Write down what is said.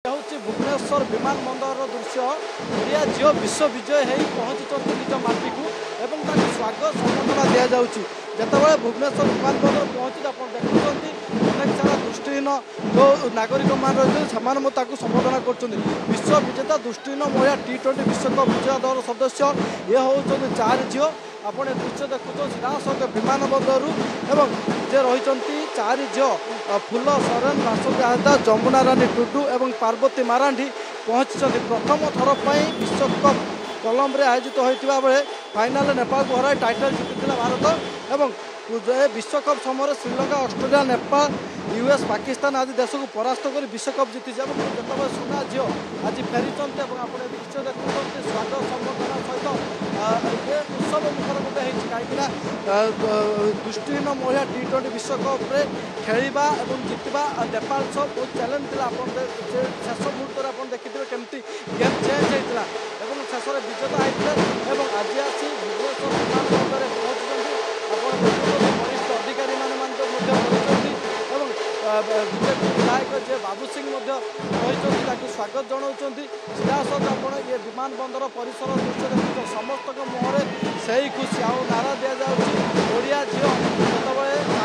हूँ भुवनेश्वर विमान बंदर दृश्य ओडिया झील विश्व विजय हो पहुँची निज माटी को एवं स्वागत सम्बर्धना दि जाऊँगी जितेबाला भुवनेश्वर विमान बंदर पहुँची आप देखुं अनेक सारा दृष्टिहीन जो नागरिक मान रही से संबोधना कर विश्व विजेता दृष्टिहीन महिला T20 विश्वकप विजय दल सदस्य ये हूँ 4 झील आप दृश्य देखुं सीधासख विमान बंदर एवं जे रही 4 झील फूल सरेन बासुकी हासदा जमुना रानी टुडू एवं पार्वती मारांडी पहुँची प्रथम थर पर विश्वकप कोलंबो आयोजित होता बेले फाइनाल नेपाल को हराई टाइटल जीति भारत एवं विश्वकप समय श्रीलंका ऑस्ट्रेलिया नेपाल यूएस पाकिस्तान आदि देश को परास्त कर विश्वकप जीति जिते सुना झील आज फेरी आप दृश्य देखुं स्वागत संबर्धना सहित ये उत्सव मुखर गोटे कहीं दृष्टिहीन महिला T20 विश्वकप खेलवा और जितवा नेपाल सह बहुत चैलेंज था शेष मुहूर्त आप देखिए केमती गेम चेंज होता शेष विजेता होते आज आसी भुवनेश्वर विमान बंदर पहुँचुं वरिष्ठ अधिकारी बीजेपी विधायक जे बाबू सिंह रही स्वागत जनाऊँ सीधासख आप ये विमान बंदर परिसर दृश्य देखते समस्त मुहर से ही खुशी आउ नारा दि जाऊँगी ओडिया झील जिते